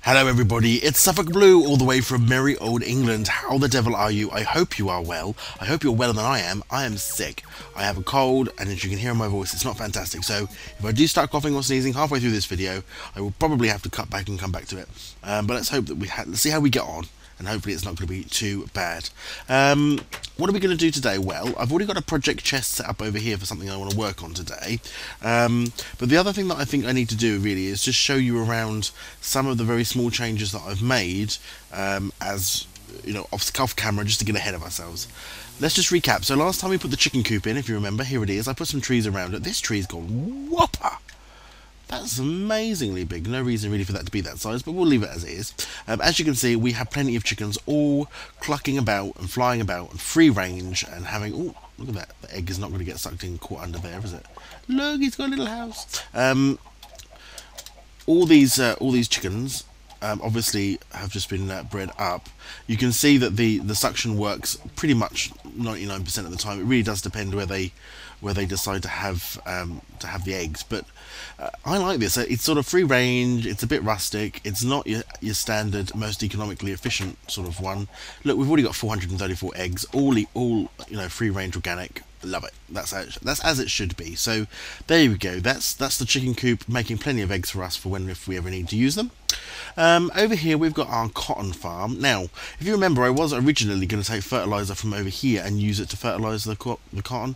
Hello everybody, it's Suffolk Blue all the way from merry old England. How the devil are you? I hope you are well. I hope you're better than I am. I am sick. I have a cold, and as you can hear in my voice, it's not fantastic. So if I do start coughing or sneezing halfway through this video, I will probably have to cut back and come back to it. But let's hope that let's see how we get on. And hopefully it's not going to be too bad. What are we going to do today? Well, I've already got a project chest set up over here for something I want to work on today. But the other thing that I think I need to do really is just show you around some of the very small changes that I've made as, you know, off camera, just to get ahead of ourselves. Let's just recap. So last time we put the chicken coop in, if you remember, here it is. I put some trees around it. This tree's gone whopper. That's amazingly big. No reason really for that to be that size, but we'll leave it as it is. As you can see, we have plenty of chickens all clucking about and flying about and free range and having... Oh, look at that. The egg is not going to get sucked in, caught under there, is it? Look, he's got a little house. All these chickens obviously have just been bred up. You can see that the suction works pretty much 99% of the time. It really does depend where they decide to have the eggs, but I like this. It's sort of free range, it's a bit rustic, it's not your standard most economically efficient sort of one. Look, we've already got 434 eggs, all you know, free range organic. Love it. That's as it should be. So there we go. That's the chicken coop, making plenty of eggs for us for if we ever need to use them. Over here we've got our cotton farm. Now, if you remember, I was originally going to take fertilizer from over here and use it to fertilize the cotton.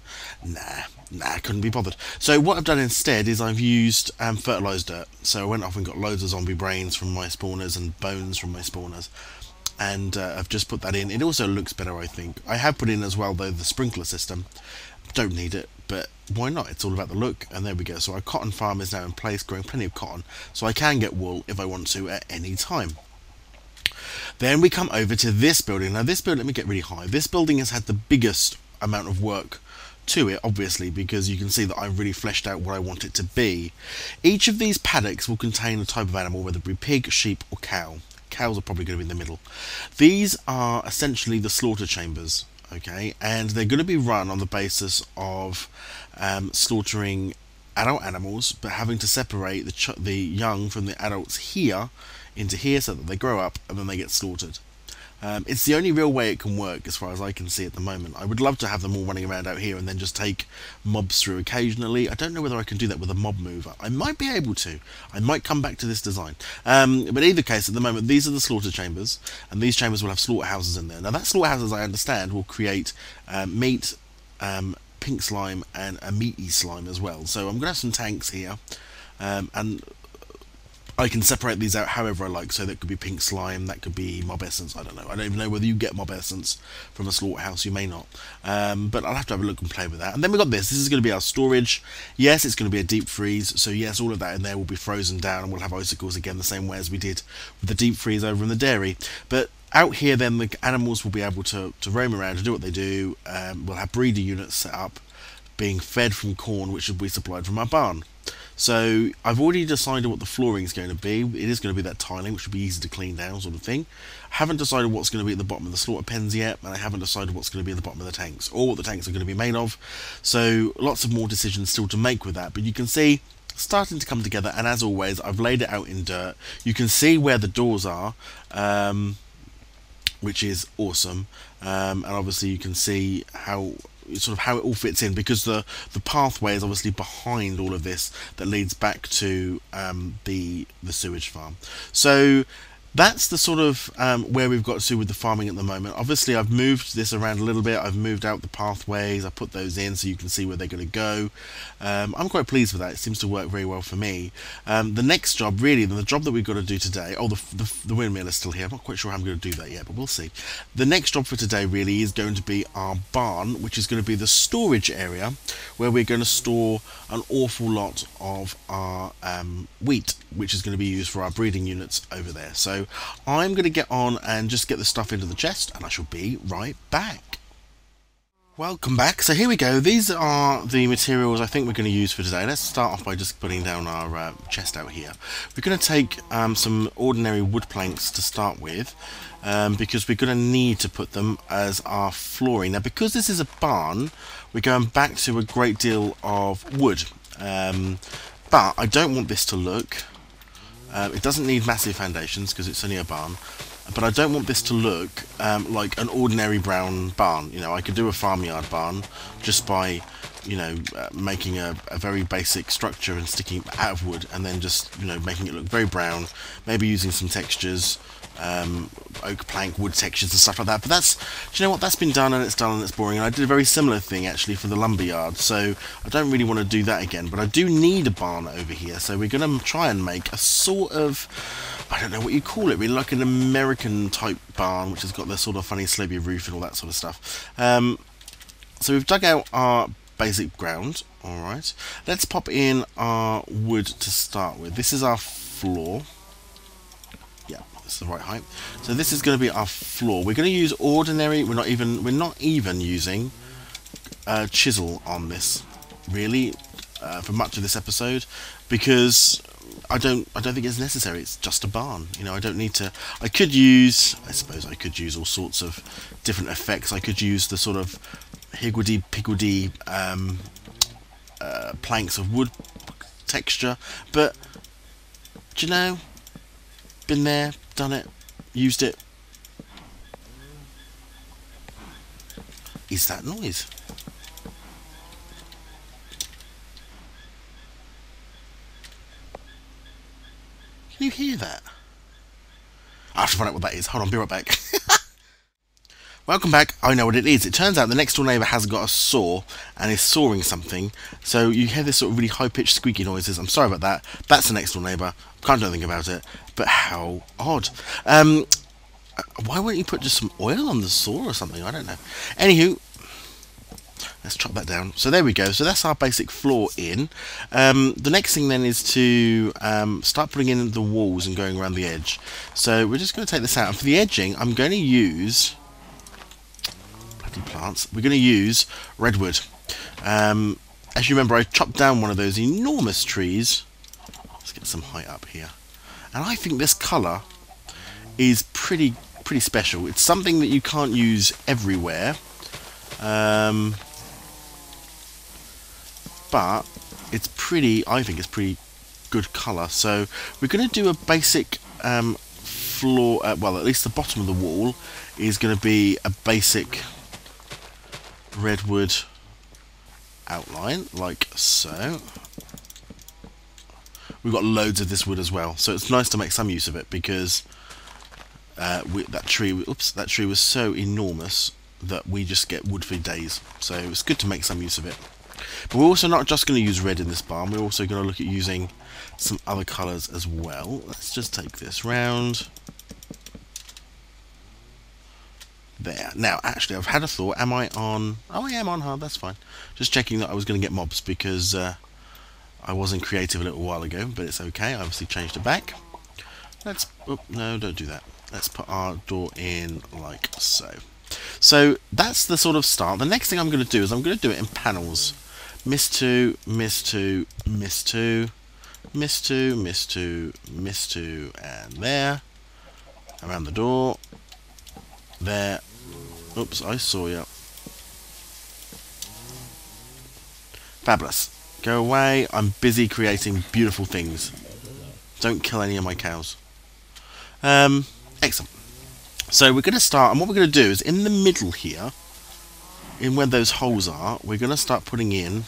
Nah, couldn't be bothered. So what I've done instead is I've used fertilized dirt. So I went off and got loads of zombie brains from my spawners and bones from my spawners, and I've just put that in. It also looks better, I think. I have put in as well, though, the sprinkler system. Don't need it, but why not? It's all about the look, and there we go. So our cotton farm is now in place, growing plenty of cotton, so I can get wool if I want to at any time. Then we come over to this building. Now this building, let me get really high. This building has had the biggest amount of work to it, obviously, because you can see that I've really fleshed out what I want it to be. Each of these paddocks will contain a type of animal, whether it be pig, sheep or cow. Cows are probably going to be in the middle. These are essentially the slaughter chambers, okay, and they're going to be run on the basis of slaughtering adult animals, but having to separate the young from the adults here into here so that they grow up and then they get slaughtered. It's the only real way it can work as far as I can see at the moment. I would love to have them all running around out here and then just take mobs through occasionally. I don't know whether I can do that with a mob mover. I might be able to. I might come back to this design. But either case, at the moment, these are the slaughter chambers, and these chambers will have slaughterhouses in there. Now that slaughterhouse, as I understand, will create meat, pink slime, and a meaty slime as well. So I'm going to have some tanks here, and I can separate these out however I like. So that could be pink slime, that could be mob essence, I don't know. I don't even know whether you get mob essence from a slaughterhouse, you may not. But I'll have to have a look and play with that. And then we've got this is going to be our storage. Yes, it's going to be a deep freeze, so yes, all of that in there will be frozen down, and we'll have icicles again the same way as we did with the deep freeze over in the dairy. But out here then the animals will be able to roam around and do what they do. We'll have breeder units set up, being fed from corn, which will be supplied from our barn. So I've already decided what the flooring is going to be. It is going to be that tiling, which will be easy to clean down, sort of thing. I haven't decided what's going to be at the bottom of the slaughter pens yet, and I haven't decided what's going to be at the bottom of the tanks, or what the tanks are going to be made of. So lots of more decisions still to make with that, but you can see starting to come together, and as always, I've laid it out in dirt. You can see where the doors are, which is awesome, and obviously you can see how it all fits in, because the pathway is obviously behind all of this that leads back to the sewage farm. So that's the sort of where we've got to with the farming at the moment. Obviously I've moved this around a little bit. I've moved out the pathways, I put those in so you can see where they're going to go. I'm quite pleased with that. It seems to work very well for me. The next job, really, the job that we've got to do today, the windmill is still here. I'm not quite sure how I'm going to do that yet, but we'll see. The next job for today really is going to be our barn, which is going to be the storage area where we're going to store an awful lot of our wheat, which is going to be used for our breeding units over there. So I'm going to get on and just get the stuff into the chest, and I shall be right back. Welcome back. So here we go. These are the materials I think we're going to use for today. Let's start off by just putting down our chest out here. We're going to take some ordinary wood planks to start with, because we're going to need to put them as our flooring. Now, because this is a barn, we're going back to a great deal of wood, but I don't want this to look It doesn't need massive foundations because it's only a barn, but I don't want this to look like an ordinary brown barn. You know, I could do a farmyard barn just by, you know, making a very basic structure and sticking it out of wood, and then just, you know, making it look very brown, maybe using some textures, oak plank, wood textures and stuff like that. But that's, do you know what, that's been done and it's done and it's boring, and I did a very similar thing actually for the lumberyard, so I don't really want to do that again. But I do need a barn over here, so we're going to try and make a sort of, I don't know what you call it, really, like an American type barn, which has got the sort of funny slopey roof and all that sort of stuff. So we've dug out our basic ground. Alright, let's pop in our wood to start with. This is our floor. Yeah, that's the right height. So this is going to be our floor. We're going to use ordinary, we're not even using chisel on this, really, for much of this episode, because I don't think it's necessary. It's just a barn, you know. I don't need to. I suppose I could use all sorts of different effects. I could use the sort of higgledy-piggledy planks of wood texture, but do you know, been there, done it, used it. Is that noise? Can you hear that? I have to find out what that is. Hold on, be right back. Welcome back. I know what it is. It turns out the next door neighbour has got a saw and is sawing something, so you hear this sort of really high-pitched squeaky noises. I'm sorry about that. That's the next door neighbour. Can't do anything about it. But how odd. Why wouldn't you put just some oil on the saw or something? I don't know. Anywho, let's chop that down. So there we go. So that's our basic floor in. The next thing then is to start putting in the walls and going around the edge. So we're just going to take this out. And for the edging, I'm going to use plants. We're going to use redwood. As you remember, I chopped down one of those enormous trees. Let's get some height up here. And I think this colour is pretty special. It's something that you can't use everywhere, but it's pretty. I think it's pretty good colour. So we're going to do a basic floor. Well, at least the bottom of the wall is going to be a basic redwood outline, like so. We've got loads of this wood as well, so it's nice to make some use of it, because that tree was so enormous that we just get wood for days, so it's good to make some use of it. But we're also not just going to use red in this barn, we're also going to look at using some other colours as well. Let's just take this round. There. Now, actually, I've had a thought. Am I on? Oh, I am on hard. That's fine. Just checking that I was going to get mobs, because I wasn't creative a little while ago, but it's okay. I obviously changed it back. Let's... Oh, no, don't do that. Let's put our door in like so. So that's the sort of start. The next thing I'm going to do is I'm going to do it in panels. Miss 2, miss 2, miss 2, miss 2, miss 2, miss 2, and there. Around the door. There. Oops, I saw you. Fabulous. Go away. I'm busy creating beautiful things. Don't kill any of my cows. Excellent. So we're going to start, and what we're going to do is in the middle here, in where those holes are, we're going to start putting in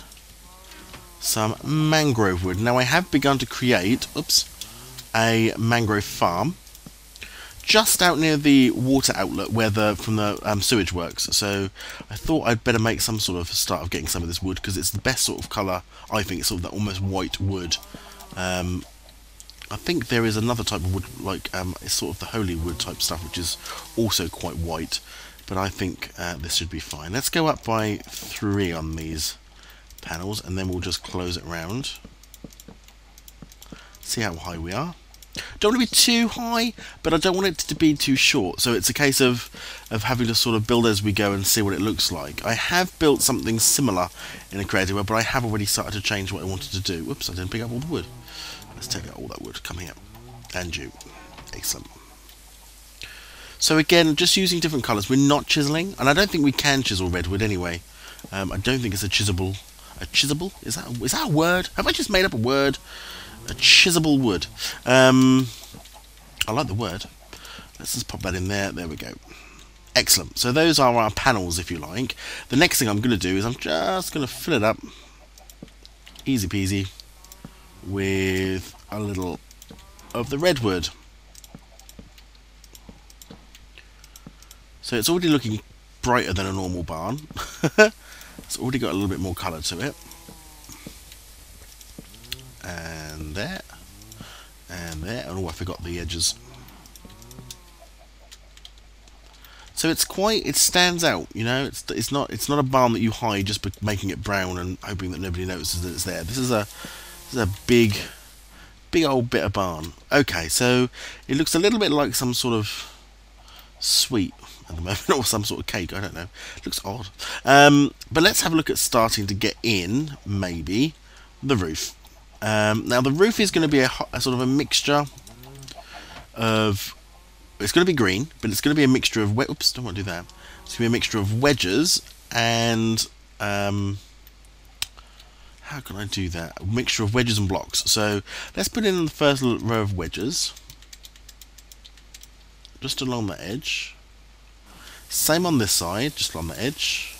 some mangrove wood. Now I have begun to create, a mangrove farm just out near the water outlet where from the sewage works. So I thought I'd better make some sort of start of getting some of this wood, because it's the best sort of colour. I think it's sort of that almost white wood. I think there is another type of wood, like it's sort of the holy wood type stuff, which is also quite white, but I think this should be fine. Let's go up by 3 on these panels, and then we'll just close it round. See how high we are. Don't want to be too high, but I don't want it to be too short, so it's a case of having to sort of build as we go and see what it looks like. I have built something similar in a creative way, but I have already started to change what I wanted to do. Whoops, I didn't pick up all the wood. Let's take out all that wood. Come here. And you. Excellent. So again, just using different colours. We're not chiselling, and I don't think we can chisel redwood anyway. I don't think it's a chisel. A chisel? Is that a word? Have I just made up a word? A chisel wood. I like the word. Let's just pop that in there. There we go. Excellent. So those are our panels, if you like. The next thing I'm going to do is I'm just going to fill it up, easy peasy, with a little of the redwood. So it's already looking brighter than a normal barn. It's already got a little bit more colour to it. And there. And there. Oh, I forgot the edges. So it's quite, it stands out, you know. It's not a barn that you hide just by making it brown and hoping that nobody notices that it's there. This is a big old bit of barn. Okay, so it looks a little bit like some sort of sweet at the moment, or some sort of cake. I don't know. It looks odd. But let's have a look at starting to get in maybe the roof. Now the roof is going to be a sort of a mixture of. It's going to be green, but it's going to be a mixture of oops, don't want to do that. It's going to be a mixture of wedges and how can I do that? A mixture of wedges and blocks. So let's put in the first row of wedges, just along the edge. Same on this side, just along the edge.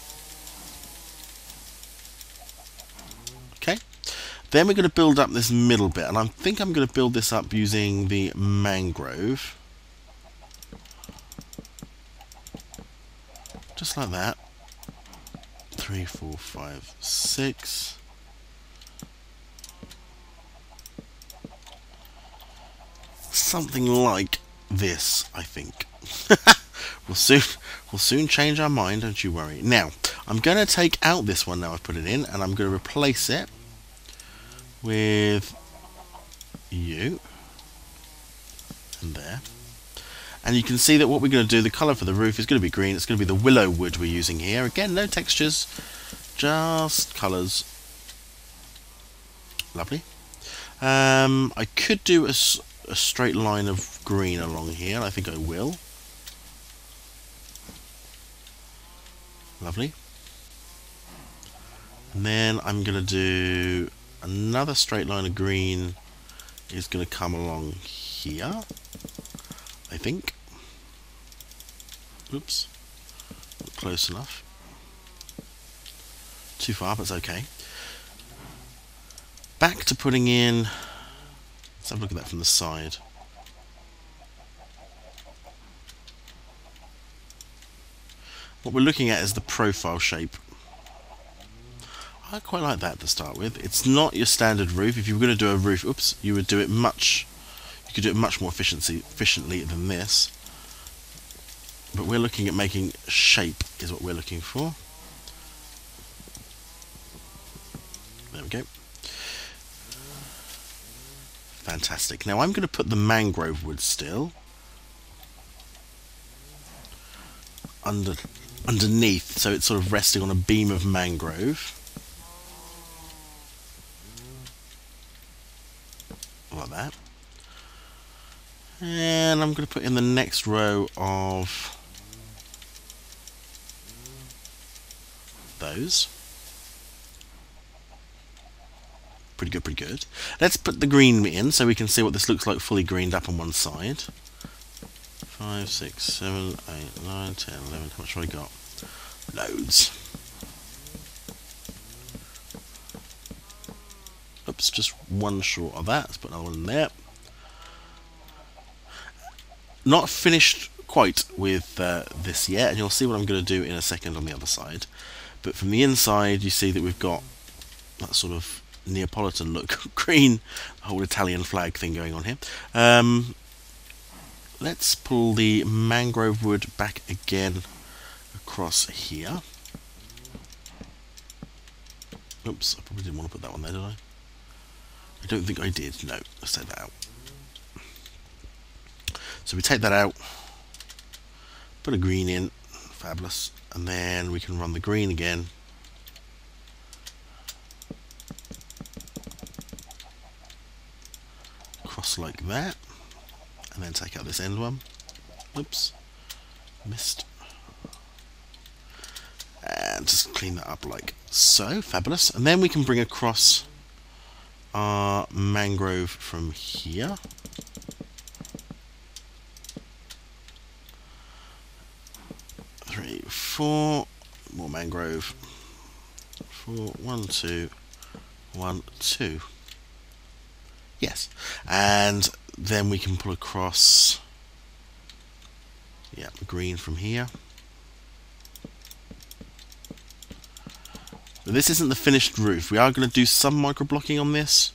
Okay. Then we're going to build up this middle bit, and I think I'm going to build this up using the mangrove. Just like that. 3, 4, 5, 6. Something like this, I think. We'll soon change our mind, don't you worry. Now, I'm going to take out this one now I've put it in, and I'm going to replace it with you. And there. And you can see that what we're going to do, the colour for the roof is going to be green. It's going to be the willow wood we're using here. Again, no textures, just colours. Lovely. I could do a straight line of green along here, and I think I will. Lovely. And then I'm going to do another straight line of green is going to come along here, I think. Oops. Not close enough. Too far, but it's okay. Back to putting in... Let's have a look at that from the side. What we're looking at is the profile shape. I quite like that to start with. It's not your standard roof. If you were going to do a roof, oops, you would do it much... You could do it much more efficiently than this. But we're looking at making shape is what we're looking for. There we go. Fantastic. Now I'm going to put the mangrove wood still underneath, so it's sort of resting on a beam of mangrove. Like that. And I'm going to put in the next row of those. Pretty good, pretty good. Let's put the green in so we can see what this looks like fully greened up on one side. 5, 6, 7, 8, 9, 10, 11. How much have I got? Loads. Oops, just one short of that. Let's put another one in there. Not finished quite with this yet, and you'll see what I'm going to do in a second on the other side. But from the inside, you see that we've got that sort of Neapolitan look, green, whole Italian flag thing going on here. Let's pull the mangrove wood back again across here. Oops, I probably didn't want to put that one there, did I? I don't think I did. No, let's take that out. So we take that out, put a green in, fabulous, and then we can run the green again. Cross like that, and then take out this end one. Oops, missed. And just clean that up like so, fabulous. And then we can bring across our mangrove from here. Three, four, more mangrove. 4, 1, 2, 1, 2. Yes, and then we can pull across, yeah, green from here. But this isn't the finished roof. We are going to do some micro blocking on this,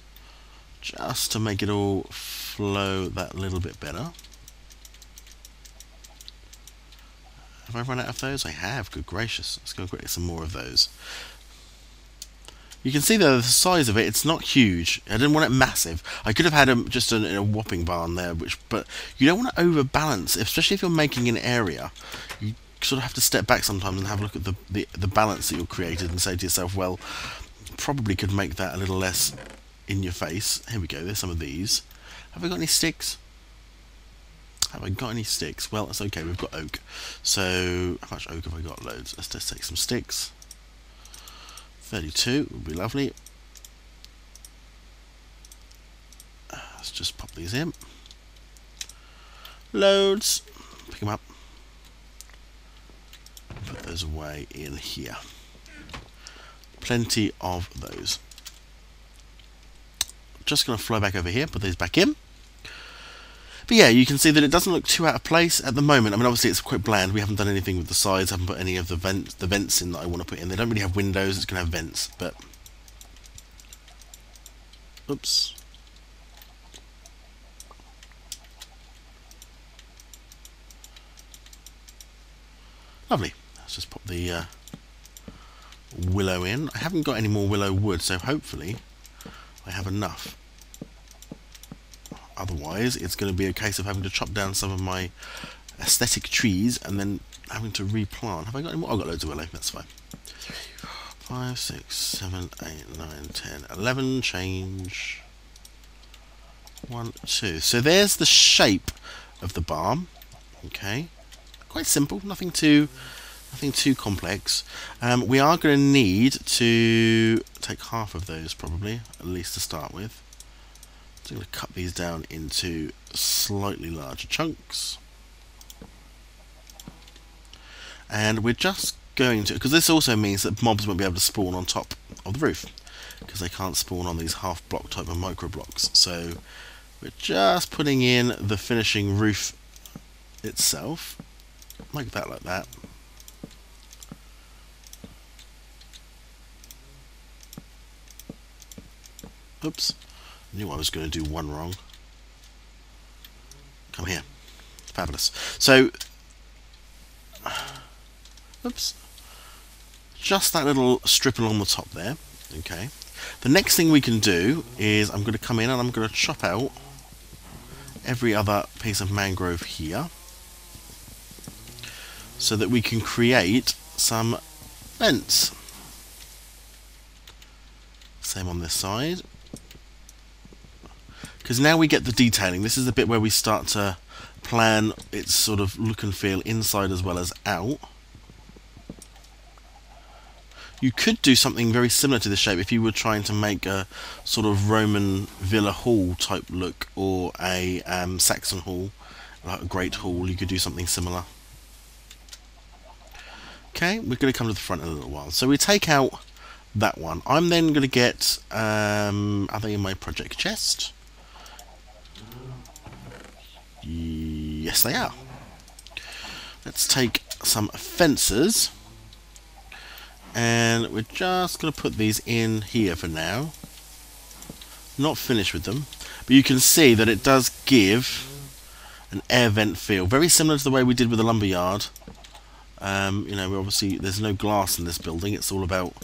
just to make it all flow that little bit better. Have I run out of those? I have. Good gracious. Let's go and get some more of those. You can see the size of it. It's not huge. I didn't want it massive. I could have had just a whopping barn there, but you don't want to overbalance, especially if you're making an area. You sort of have to step back sometimes and have a look at the balance that you've created and say to yourself, well, probably could make that a little less in your face. Here we go. There's some of these. Have I got any sticks? Have I got any sticks? Well, it's okay. We've got oak. So how much oak have I got? Loads. Let's just take some sticks. 32 would be lovely. Let's just pop these in. Loads. Pick them up. Put those away in here. Plenty of those. Just going to fly back over here, put these back in. But yeah, you can see that it doesn't look too out of place at the moment. I mean, obviously it's quite bland. We haven't done anything with the sides. Haven't put any of the vents in that I want to put in. They don't really have windows. It's going to have vents, but oops. Lovely. Let's just pop the willow in. I haven't got any more willow wood, so hopefully I have enough. Otherwise, it's going to be a case of having to chop down some of my aesthetic trees and then having to replant. Have I got any more? I've got loads of willow. That's fine. 5, 6, 7, 8, 9, 10, 11. Change. 1, 2. So there's the shape of the barn. Okay, quite simple. Nothing too complex. We are going to need to take half of those probably, at least to start with. So I'm going to cut these down into slightly larger chunks. And we're just going to, because this also means that mobs won't be able to spawn on top of the roof, because they can't spawn on these half block type of micro blocks. So we're just putting in the finishing roof itself, like that, like that. Oops. Knew I was going to do one wrong. Come here. Fabulous. So, oops. Just that little strip along the top there. Okay. The next thing we can do is I'm going to come in and I'm going to chop out every other piece of mangrove here, so that we can create some vents. Same on this side. Because now we get the detailing. This is the bit where we start to plan its sort of look and feel inside as well as out. You could do something very similar to this shape if you were trying to make a sort of Roman villa hall type look, or a Saxon hall, like a great hall. You could do something similar. Okay, we're going to come to the front in a little while. So we take out that one. I'm then going to get, are they in my project chest? Yes, they are. Let's take some fences, and we're just going to put these in here for now. Not finished with them, but you can see that it does give an air vent feel, very similar to the way we did with the lumberyard. You know, obviously there's no glass in this building. It's all about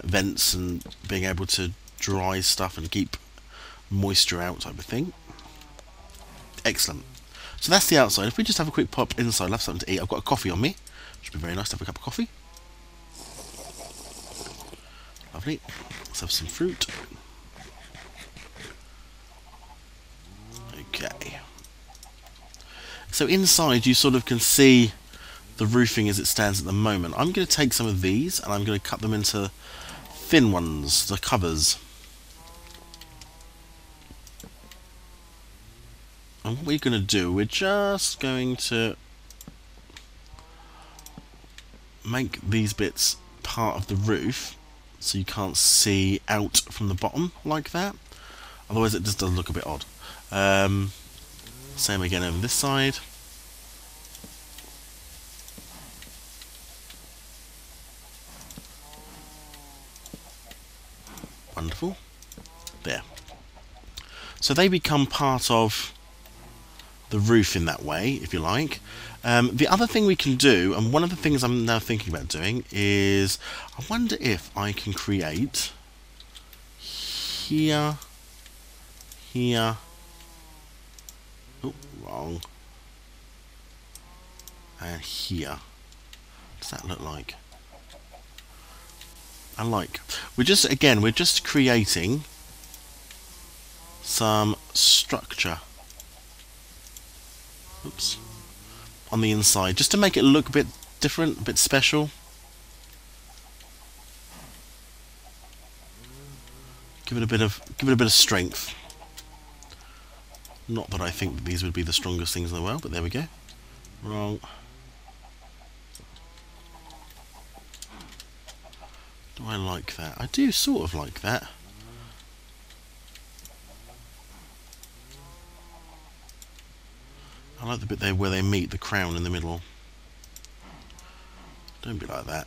vents and being able to dry stuff and keep moisture out, type of thing. Excellent. So that's the outside. If we just have a quick pop inside, I'll have something to eat. I've got a coffee on me. Should be very nice to have a cup of coffee. Lovely. Let's have some fruit. Okay. So inside you sort of can see the roofing as it stands at the moment. I'm going to take some of these and I'm going to cut them into thin ones, the covers. And what we're going to do, we're just going to make these bits part of the roof so you can't see out from the bottom like that. Otherwise it just does look a bit odd. Same again over this side. Wonderful. There. So they become part of the roof in that way, if you like. The other thing we can do, and one of the things I'm now thinking about doing, is I wonder if I can create here, oh, wrong, and here. What does that look like? We're just creating some structure. Oops. On the inside, just to make it look a bit different, a bit special. Give it a bit of strength. Not that I think that these would be the strongest things in the world, but there we go. Wrong. Do I like that? I do sort of like that. I like the bit there where they meet, the crown in the middle. Don't be like that.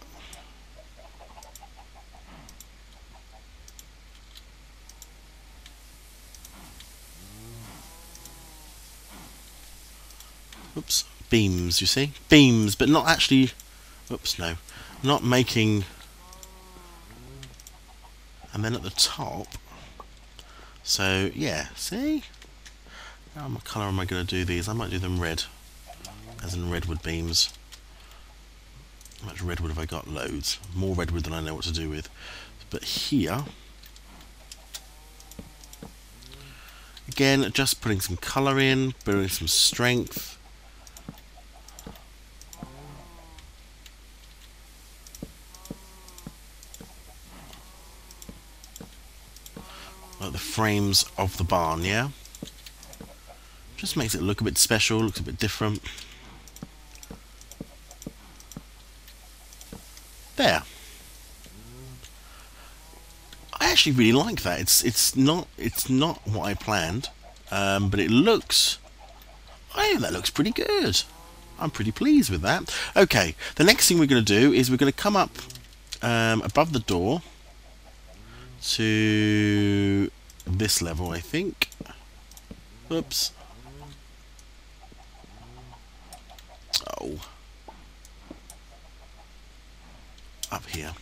Oops, beams, you see? Beams, but not actually... Oops, no. Not making... And then at the top... So, yeah, see? How colour am I going to do these? I might do them red. As in redwood beams. How much redwood have I got? Loads. More redwood than I know what to do with. But here... Again, just putting some colour in, building some strength. Like the frames of the barn, yeah? Just makes it look a bit special, looks a bit different. There. I actually really like that. It's not what I planned, but it looks... I think that looks pretty good. I'm pretty pleased with that. Okay, the next thing we're going to do is we're going to come up above the door to this level, I think. Oops. Oh. Up here.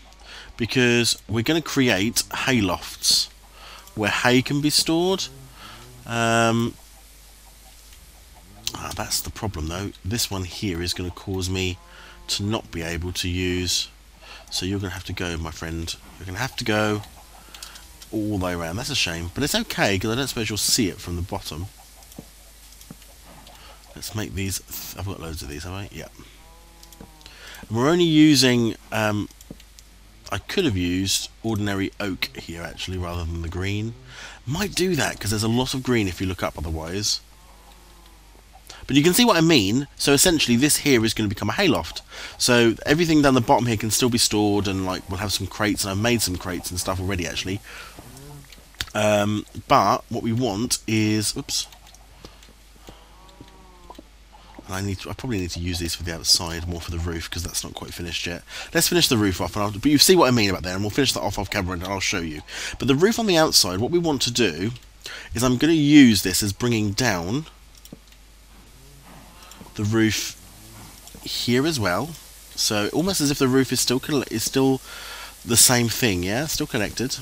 Because we're going to create hay lofts where hay can be stored. That's the problem though. This one here is going to cause me to not be able to use... So you're going to have to go, my friend. You're going to have to go all the way around. That's a shame, but it's okay because I don't suppose you'll see it from the bottom. Let's make these... I've got loads of these, have I? Yeah. And we're only using... I could have used ordinary oak here actually rather than the green. Might do that because there's a lot of green if you look up otherwise. But you can see what I mean. So essentially this here is going to become a hayloft. So everything down the bottom here can still be stored, and like we'll have some crates, and I've made some crates and stuff already actually. But what we want is... Oops. And I probably need to use these for the outside more for the roof because that's not quite finished yet. Let's finish the roof off, but you see what I mean about that, and we'll finish that off camera and I'll show you. But the roof on the outside, what we want to do is I'm going to use this as bringing down the roof here as well. So almost as if the roof is still the same thing, yeah, still connected.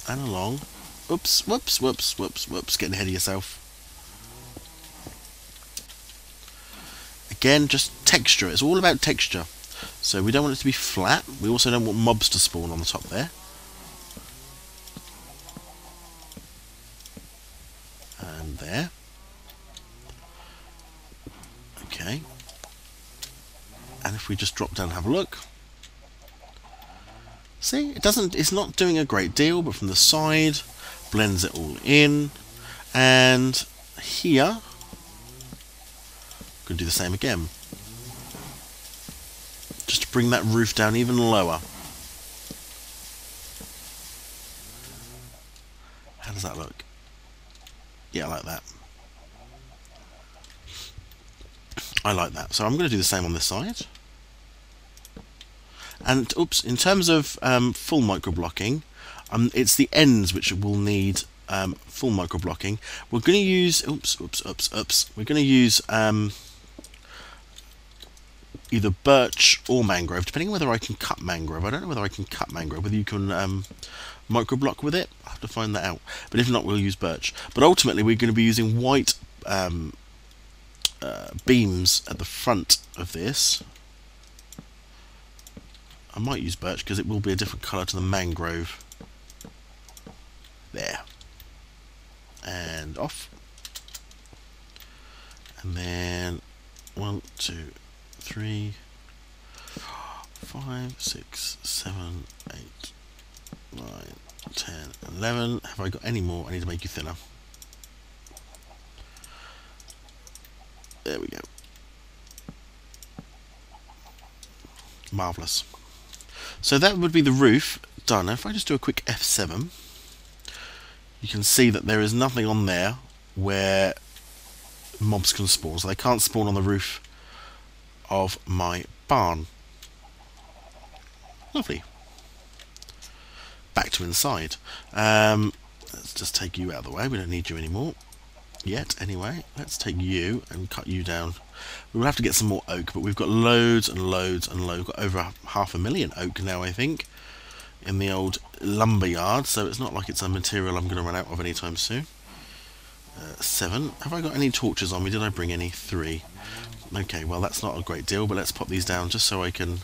And along. Oops, whoops, whoops, whoops, whoops, getting ahead of yourself. Again, just texture, it's all about texture. So we don't want it to be flat, we also don't want mobs to spawn on the top there. And there. Okay. And if we just drop down and have a look. See, it doesn't. It's not doing a great deal, but from the side, blends it all in. And here, I'm going to do the same again, just to bring that roof down even lower. How does that look? Yeah, I like that. I like that. So I'm going to do the same on this side. And oops, in terms of full micro blocking, it's the ends which will need full micro blocking. We're going to use We're going to use either birch or mangrove, depending on whether I can cut mangrove. I don't know whether I can cut mangrove. Whether you can micro block with it, I'll have to find that out. But if not, we'll use birch. But ultimately, we're going to be using white beams at the front of this. I might use birch because it will be a different colour to the mangrove. There. And off. And then 1, 2, 3, 5, 6, 7, 8, 9, 10, 11. Have I got any more? I need to make you thinner. There we go. Marvellous. So that would be the roof done. Now if I just do a quick F7, you can see that there is nothing on there where mobs can spawn. So they can't spawn on the roof of my barn. Lovely. Back to inside. Let's just take you out of the way. We don't need you anymore. Yet, anyway. Let's take you and cut you down. We will have to get some more oak, but we've got loads and loads and loads. We've got over 500,000 oak now, I think, in the old lumber yard, so it's not like it's a material I'm going to run out of anytime soon. 7. Have I got any torches on me? Did I bring any? 3. Okay, well that's not a great deal, but let's pop these down just so I can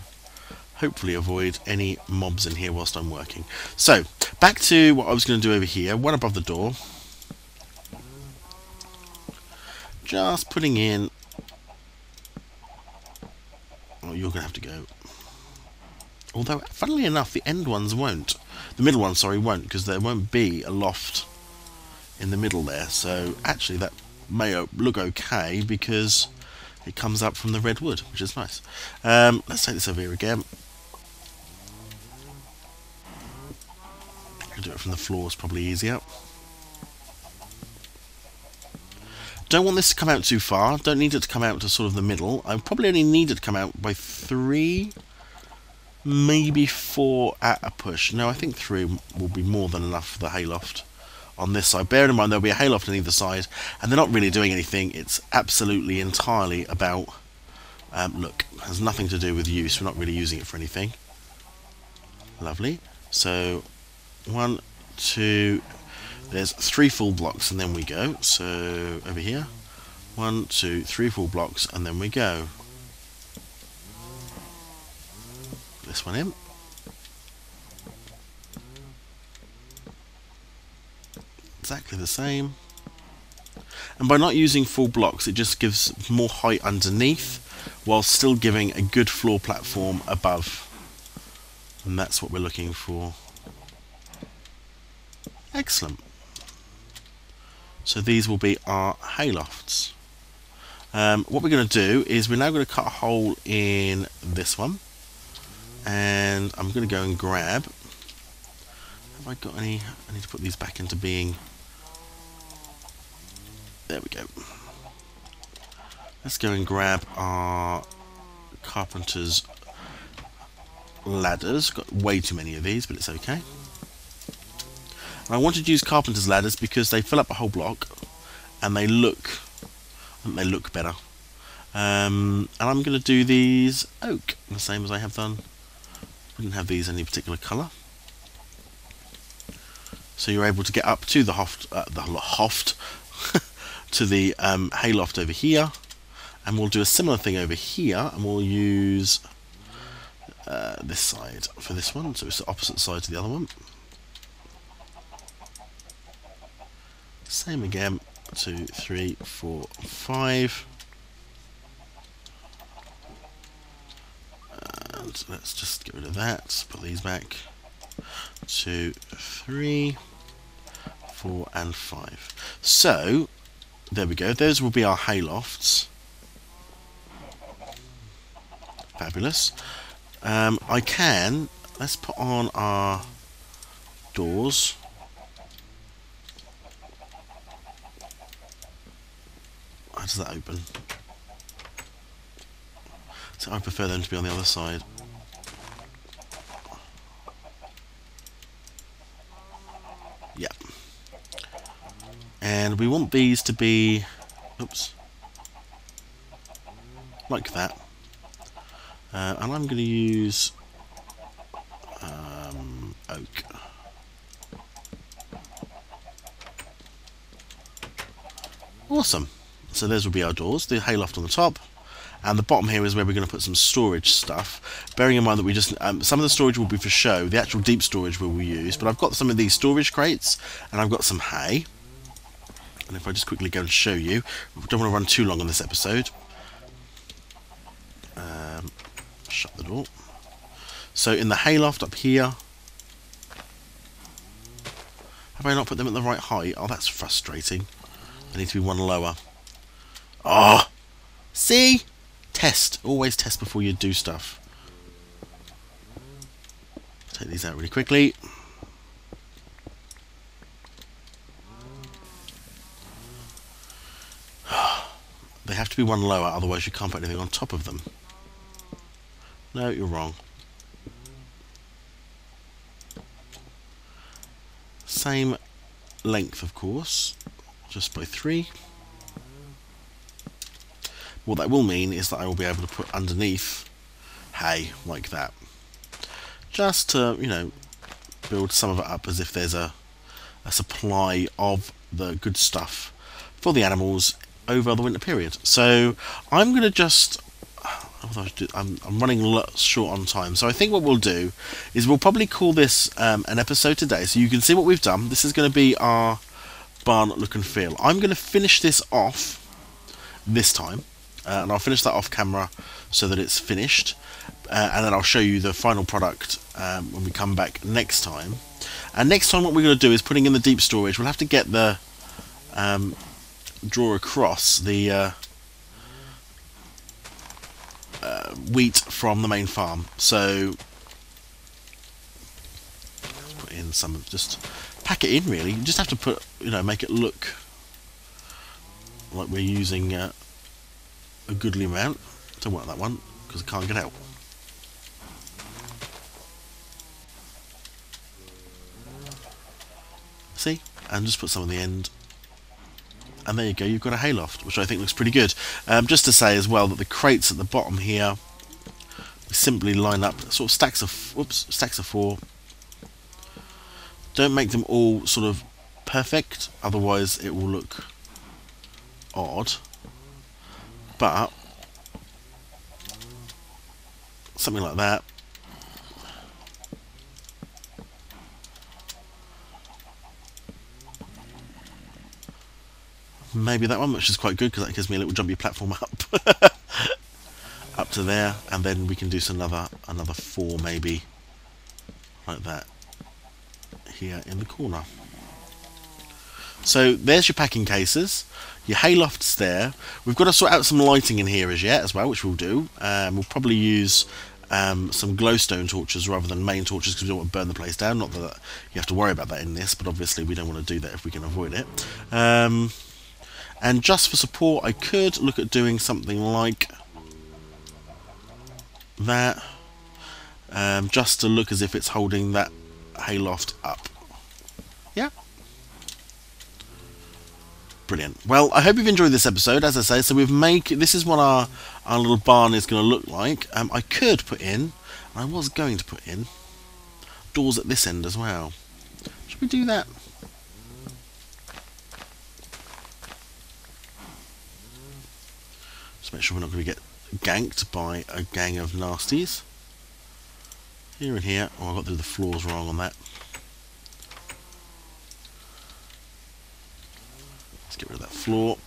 hopefully avoid any mobs in here whilst I'm working. So, back to what I was going to do over here, one above the door. Just putting in... Oh, you're going to have to go. Although, funnily enough, the end ones won't. The middle ones, sorry, won't, because there won't be a loft in the middle there. So, actually, that may look okay, because it comes up from the red wood, which is nice. Let's take this over here again. I'll do it from the floor, it's probably easier. Don't want this to come out too far. Don't need it to come out to sort of the middle. I probably only need it to come out by 3, maybe 4 at a push. No, I think 3 will be more than enough for the hayloft on this side. Bear in mind there'll be a hayloft on either side, and they're not really doing anything. It's absolutely entirely about look. It has nothing to do with use. We're not really using it for anything. Lovely. So 1, 2. There's 3 full blocks and then we go. So over here, 1, 2, 3 full blocks and then we go. This one in. Exactly the same. And by not using full blocks, it just gives more height underneath while still giving a good floor platform above. And that's what we're looking for. Excellent. So these will be our haylofts. What we're going to do is we're now going to cut a hole in this one, and I'm going to go and grab. Have I got any? I need to put these back into being. There we go. Let's go and grab our carpenter's ladders. Got way too many of these, but it's okay. And I wanted to use carpenter's ladders because they fill up a whole block and they look better. And I'm going to do these oak, the same as I have done. I didn't have these any particular colour. So you're able to get up to the to the hayloft over here. And we'll do a similar thing over here, and we'll use this side for this one, so it's the opposite side to the other one. Same again, 2, 3, 4, 5. And let's just get rid of that, put these back. 2, 3, 4 and 5. So there we go, those will be our haylofts. Fabulous. Let's put on our doors. How does that open? So I prefer them to be on the other side. Yeah. And we want these to be, oops, like that. And I'm going to use oak. Awesome. So those will be our doors. The hayloft on the top. And the bottom here is where we're going to put some storage stuff. Bearing in mind that we just some of the storage will be for show. The actual deep storage we will use. But I've got some of these storage crates, and I've got some hay. And if I just quickly go and show you, we don't want to run too long on this episode. Shut the door. So in the hayloft up here, have I not put them at the right height? Oh, that's frustrating. They need to be one lower. Oh, see? Test. Always test before you do stuff. Take these out really quickly. They have to be one lower, otherwise you can't put anything on top of them. No, you're wrong. Same length, of course, just by 3. What that will mean is that I will be able to put underneath hay like that, just to, you know, build some of it up as if there's a supply of the good stuff for the animals over the winter period. So I'm going to just, I'm running short on time, so I think what we'll do is we'll probably call this an episode today, so you can see what we've done. This is going to be our barn look and feel. I'm going to finish this off this time, and I'll finish that off camera so that it's finished, and then I'll show you the final product when we come back next time. And next time what we're going to do is putting in the deep storage. We'll have to get the draw across the wheat from the main farm. So let's put in some, just pack it in really. You just have to put, you know, make it look like we're using a goodly amount. Don't want that one because I can't get out. See? And just put some on the end. And there you go, you've got a hayloft, which I think looks pretty good. Just to say as well that the crates at the bottom here, we simply line up sort of stacks of 4. Don't make them all sort of perfect, otherwise it will look odd. But something like that. Maybe that one, which is quite good because that gives me a little jumpy platform up up to there, and then we can do some another 4 maybe like that here in the corner. So there's your packing cases, your haylofts there. We've got to sort out some lighting in here as yet as well, which we'll do. We'll probably use some glowstone torches rather than main torches because we don't want to burn the place down. Not that you have to worry about that in this, but obviously we don't want to do that if we can avoid it. And just for support, I could look at doing something like that, just to look as if it's holding that hayloft up. Yeah. Brilliant. Well, I hope you've enjoyed this episode. As I say, so this is what our little barn is going to look like. I could put in, I was going to put in doors at this end as well. Should we do that? Just make sure we're not going to get ganked by a gang of nasties. Here and here. Oh, I got the floors wrong on that. Let's get rid of that floor.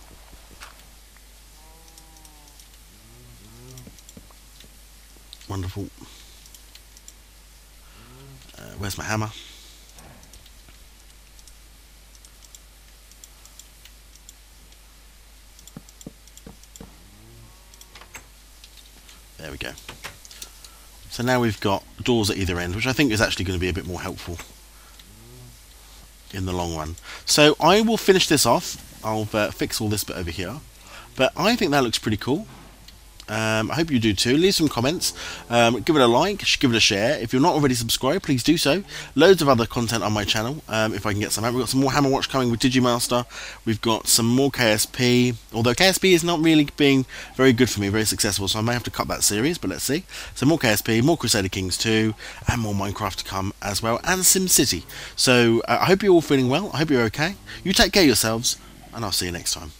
Wonderful. Where's my hammer? There we go. So now we've got doors at either end, which I think is actually going to be a bit more helpful in the long run. So I will finish this off. I'll fix all this bit over here. But I think that looks pretty cool. I hope you do too. Leave some comments, give it a like, give it a share. If you're not already subscribed, please do so. Loads of other content on my channel, if I can get some out. We've got some more Hammer Watch coming with Digimaster. We've got some more KSP, although KSP is not really being very good for me, very successful, so I may have to cut that series, but let's see. So more KSP, more Crusader Kings 2, and more Minecraft to come as well, and SimCity. So I hope you're all feeling well. I hope you're okay. You take care of yourselves, and I'll see you next time.